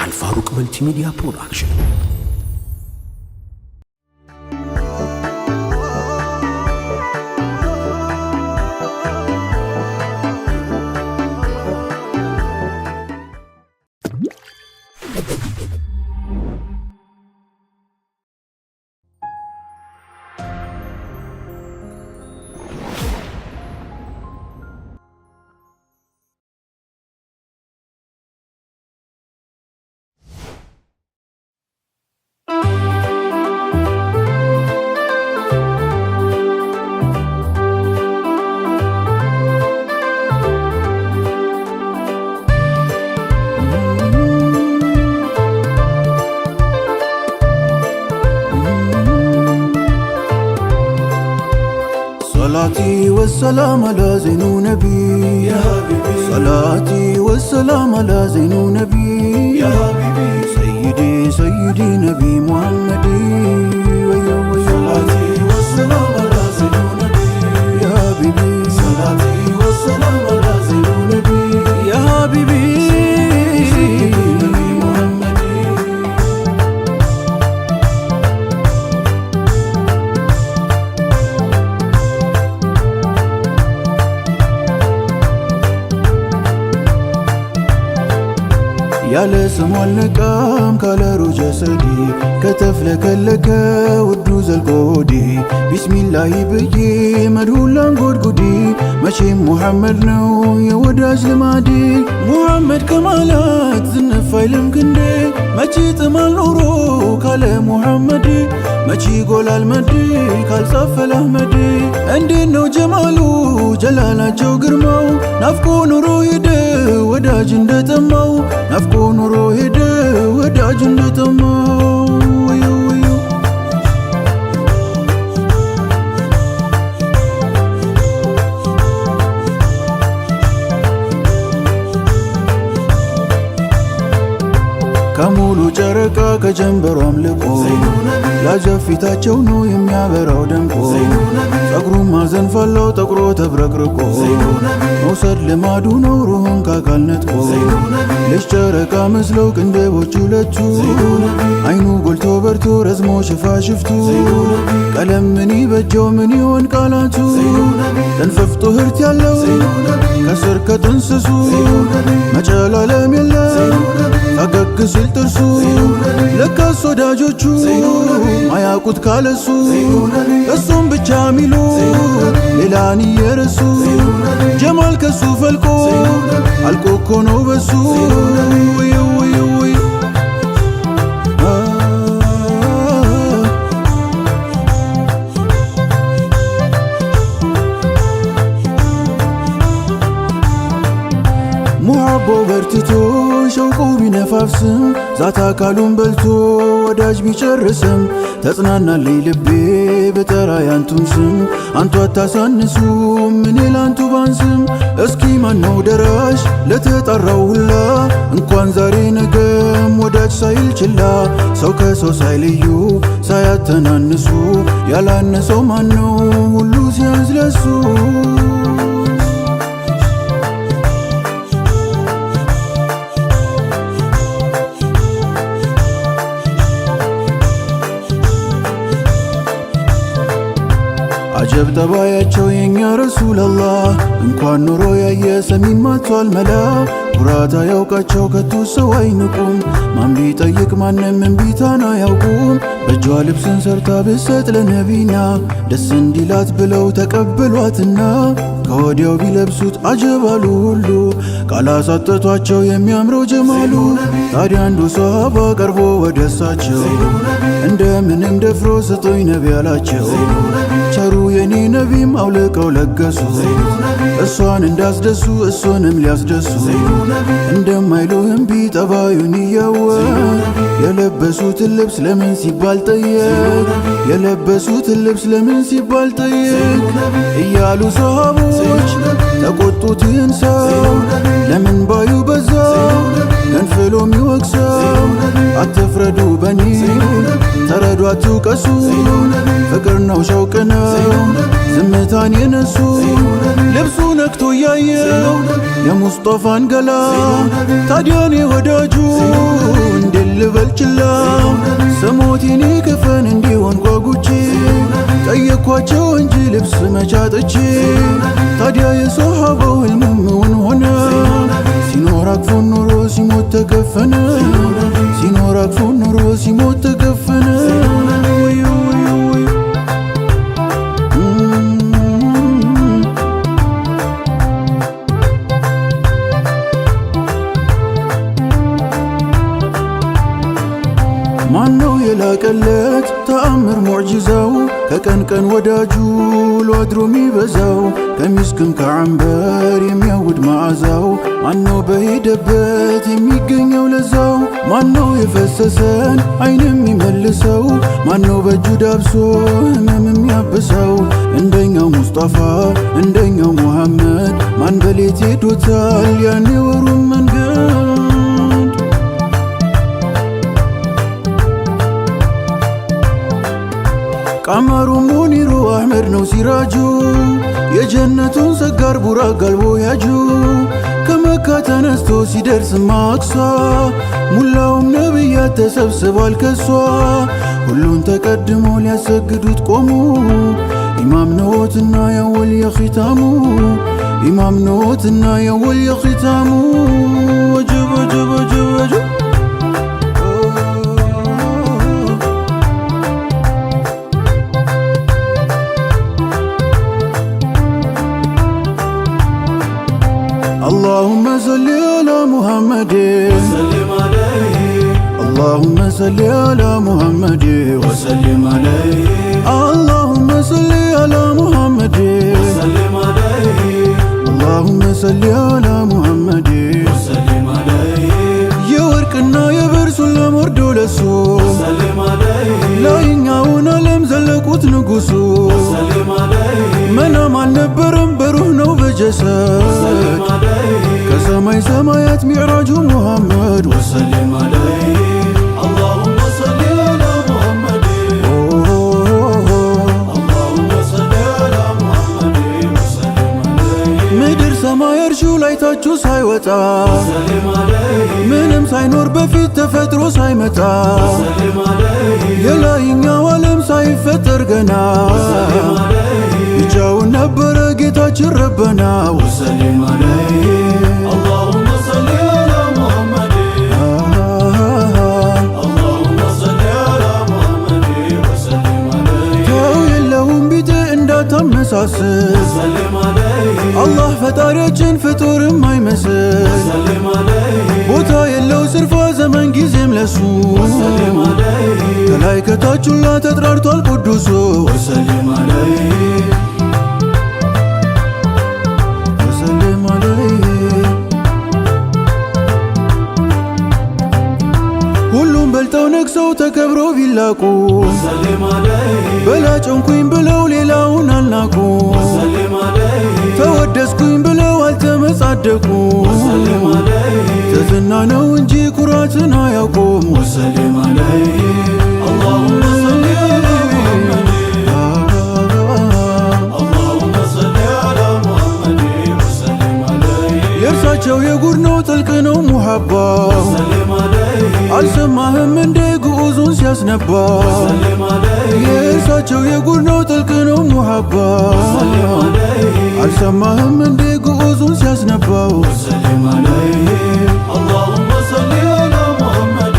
አልፋሩቅ መልቲሚዲያ ፕሮዳክሽን صلاتي والسلام على زين نبي يا حبيبي صلاتي والسلام على زين نبي يا حبيبي سيدي سيدي نبي محمد صلاتي والسلام على زين نبي يا حبيبي صلاتي والسلام على زين نبي يا حبيبي ያለ ስሙ አልነቃም ካለሩ ጀሰዲ ከተፍለከለከ ውዱ ዘልቆ ሆዴ ቢስሚላሂ ብዬ መድሁላን ጎድጉዲ መቼም ሙሐመድ ነው የወዳጅ ልማዴ ሙሐመድ ከማላት ዝነፍ አይልም ክንዴ መቼ ጥማል ኖሮ ካለ ሙሐመድ መቼ ጎላል መድ ካልጻፈል አህመድ እንዴት ነው ጀማሉ ጀላላቸው ግርማው ናፍቆ ኑሮ ሄደ ወዳጅ እንደጠማው ናፍቆ ኑሮ ሄደ ወዳጅ እንደጠማው ከሙሉ ጨረቃ ከጀንበሯም ልቆ ላጀፊታቸው ነው የሚያበራው ደምቆ ጸጉሩን ማዘን ፈላው ጠቁሮ ተብረቅርቆ መውሰድ ልማዱ ነው ሩሁን ካካል ነጥቆ ልጅ ጨረቃ መስለው ቅንድቦቹ ሁለቱ አይኑ ጎልቶ በርቶ ረዝሞ ሽፋሽፍቱ ቀለም ምን ይበጀው ምን ይሆን ቃላቱ ተንፈፍቶ ህርት ያለው ከስር ከጥንስሱ መጨላለም የለም ፈገግ ሲል ጥርሱ ለካስ ወዳጆቹ ማያውቁት ካለሱ እሱም ብቻ ሚሉ ሌላን እየረሱ ጀማል ከሱ ፈልቆ አልቆ እኮ ነው በሱ ሙሐቦ በርትቶ ሸውቁ ቢነፋፍስም ዛታ አካሉን በልቶ ወዳጅ ቢጨርስም ተጽናናልኝ ልቤ በጠራ ያንቱን ስም አንቱ አታሳንሱም እኔ ላንቱ ባንስም እስኪ ማነው ደራሽ ለተጠራው ሁላ እንኳን ዛሬ ነገም ወዳጅ ሳይል ችላ ሰው ከሰው ሳይለዩ ሳያተናንሱ ያላነሰው ማነው ሁሉ ሲያንስ ለሱ አጀብ ጠባያቸው የኛ ረሱላላህ እንኳን ኑሮ ያየ ሰሚማቷል መላ ኩራታ ያውቃቸው ከቶ ሰው አይንቁም ማን ቢጠይቅ ማንም እምቢታን አያውቁም በእጇ ልብስን ሰርታ ብሰጥ ለነቢና ደስ እንዲላት ብለው ተቀበሏትና ከወዲያው ቢለብሱት አጀባሉ ሁሉ ቃላሳጠቷቸው የሚያምረው ጀማሉ ታዲያ አንዱ ሷሃባ ቀርቦ ወደሳቸው እንደምንም ደፍሮ ስጡኝ ነቢ አላቸው ቸሩ የኔ ነቢም አውልቀው ለገሱ እሷን እንዳስደሱ እሱንም ሊያስደሱ እንደማይሉህም ቢጠባዩን እያወቅ የለበሱትን ልብስ ለምን ሲባል ጠየቅ የለበሱትን ልብስ ለምን ሲባል ጠየቅ እያሉ ሰሃቦች ተቆጡትን ሰው ለምን ባዩ በዛው ገንፍሎ ሚወቅሰው አትፍረዱ በኒ ተረዱ አትውቀሱ ፍቅር ነው ሸውቅ ነው ዝምታን የነሱ ልብሱ ነክቶ እያየው የሙስጠፋን ገላ ታዲያኔ ወዳጁ እንዴት ልበል ችላ ስሞቴን ከፈን እንዲሆን ጓጉቼ ጠየኳቸው እንጂ ልብስ መቻጥቼ ታዲያ የሶሃባው ህልሙን ሆነ ሲኖር አቅፎ ኖሮ ሲሞት ተከፈነ ሲኖር አቅፎ ኖሮ ሲሞት ተከፈነ ማነው የላቀለት ተአምር ሙዕጂዛው ከቀን ቀን ወዳጁ ሏድሮ ሚበዛው ከሚስክም ከዓንበር የሚያውድ መዓዛው ማነው በሄደበት የሚገኘው ለዛው ማነው የፈሰሰን አይን የሚመልሰው ማነው በእጁ ዳብሶ ህመም የሚያብሰው እንደኛው ሙስጠፋ እንደኛው ሙሐመድ ማን በሌት ሄዶታል ያኔ ወሩን መንገድ ቀመሩ ሙኒሩ አሕመድ ነው ሲራጁ የጀነቱን ሰጋር ቡራቅ ጋልቦ ያጁ ከመካ ተነስቶ ሲደርስ ማቅሷ ሙላውም ነቢያት ተሰብስቧል ከሷ ሁሉን ተቀድሞ ሊያሰግዱት ቆሙ ኢማም ነዎትና የወል የኺታሙ ኢማም ነዎትና የወል የኺታሙ ወጀብ ወጀብ ወጀብ ወጀብ اللهم صل على محمد وسلم عليه اللهم صل على محمد وسلم عليه اللهم صل على محمد وسلم عليه اللهم صل على محمد وسلم عليه يا ورقنا يا برسول ለሞርዶ ለሱ وسلم عليه ላይኛውን ዓለም ዘለቁት ንጉሱ وسلم عليه መናም አልነበረም በሩህ ነው በጀሰድ ከሰማይ ሰማያት ሚዕራጁ ሙሐመድ ወሰለም አለይህ اللهم صل على محمد اللهم صل على محمد وسلم عليه ምድር ሰማይ እርሹ ላይ ታቹ ሳይወጣ ወሰለም አለይህ ምንም ሳይኖር በፊት ተፈጥሮ ሳይመጣ ወሰለም አለይህ የላይኛው ዓለም ሳይፈጠር ገና ወሰለም አለይህ ብቻውን ነበረ ጌታችን ረበና ወሰለም አለይህ اللهم صل على محمد اللهم صل على محمد وسلم عليه ተው የለውም ቢጤ እንዳታመሳስል ወሰለም አለይህ አላህ ፈጣሪያችን ፍጡርም አይመስል ወሰለም አለይህ ቦታ የለው ስርፋ ዘመን ጊዜም ለሱ ወሰለም አለይህ ከላይ ከታቹላ ተጥራርቷል ቅዱሱ ወሰለም አለይህ ወሰለም አለይህ ሁሉም በልጠው ነግሰው ተከብሮ ቢላቁ ወሰለም አለይህ በላጭንኩኝ ብለው ሌላውን አልናቁ ወሰለም አለይህ ተወደስኩኝ ብለው አልተመጻደቁ ወሰለም አለይህ ትሕትና ነው እንጂ ኩራትን አያውቁም ወሰለም አለይህ اللهم صل على محمد اللهم صل على محمد وسلم عليه የእርሳቸው የጉድ ነው ጥልቅ ነው ሙሐባ ወሰለም አለይህ አልሰማህም እንደ ግዑዙን ሲያስነባ ወሰለም አለይህ የእርሳቸው የጉድ ነው ጥልቅ ነው ሙሐባ ወሰለም አለይህ አልሰማህም እንደ ግዑዙን ሲያስነባው ወሰለም አለይህ اللهم صل على محمد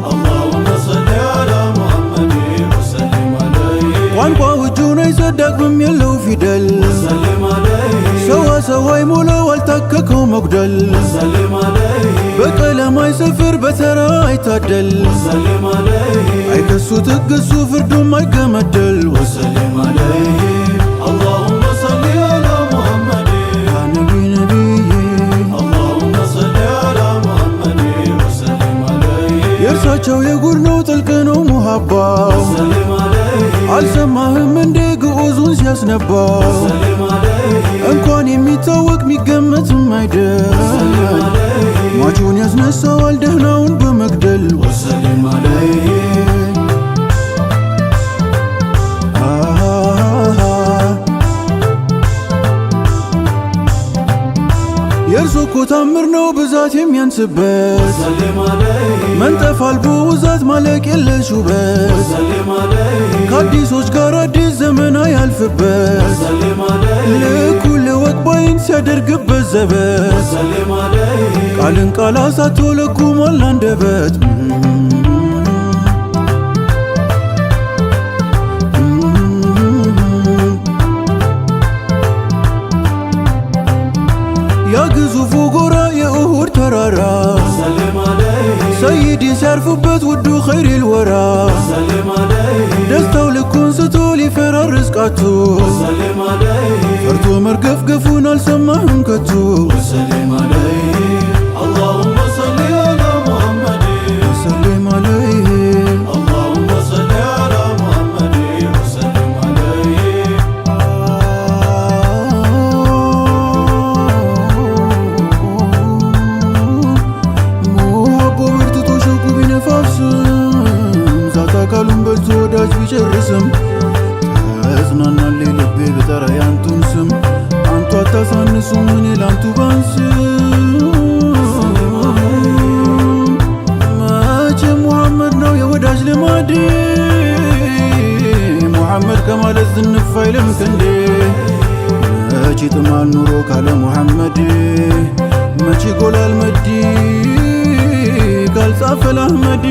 اللهم صل على محمد وسلم عليه ቋንቋው እጁን አይሰዳቅም የለው ፊደል ወሰለም አለይህ ሰዋ አይሞላው አልታከከው መጉደል ወሰለም አለይህ በቀለም አይሰፍር በተራ አይታደል ወሰለም አለይህ አይከሱ ትግሱ ፍርዱም አይገመደል ወሰለም አለይህ اللهم صل على محمد يا نبي اللهم صل على محمد وسلم عليه የእርሳቸው የጉድ ነው ጥልቅ ነው ሙሐባ ወሰለም አለይህ አልሰማህም እንደ ግዑዙን ሲያስነባ ወሰለም አለይህ እንኳን የሚታወቅ የሚገመትም አይደል ሟቹን ያስነሳዋል ደህናውን በመግደል ወሰለም አለይህ የእርሱ እኮ ታምር ነው ብዛት የሚያንስበት መንጠፍ አልቦ ውዛት ማለቅ የለሽ ውበት ከአዲሶች ጋር አዲስ ዘመን አያልፍበት ልኩ ለወቅ ባይን ሲያደርግበት ዘበት ቃልን ቃል አሳቶ ለኩሟል አንደበት ያ ግዙፉ ጎራ የኡሁድ ተራራ ሰይዲን ሲያርፉበት ውዱ ኸይሪል ወራ ደስታው ልኩን ስቶ ሊፈራርስ ቃቱ ፈርቶ መርገፍገፉን አልሰማህም ከቶ ወሰለም አለይህ አላሁመ ሰሊ አላ ሙሐመድ ወሰለም አለይህ አላሁመ ሰሊ አላ ሙሐመድ ወሰለም አለይህ ሙሀቦ በርትቶ ሸውቁ ቢነፋፍስም ዛት አካሉን በልቶ ወዳጅ ቢጨርስም ተጽናናለይ ልቤ ብጠራ ያንቱን ስም አንቱ አታሳንሱም እኔ ላንቱ ባንስም መቼም ሙሐመድ ነው የወዳጅ ልማዴ ሙሐመድ ከማለት ዝንፍ አይልም ክንዴ መቼ ጥማል ኑሮ ካለ ሙሐመድ መቼ ጎላል መዲ ካልጻፈል አህመድ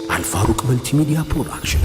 Al Faruq Multimedia Production.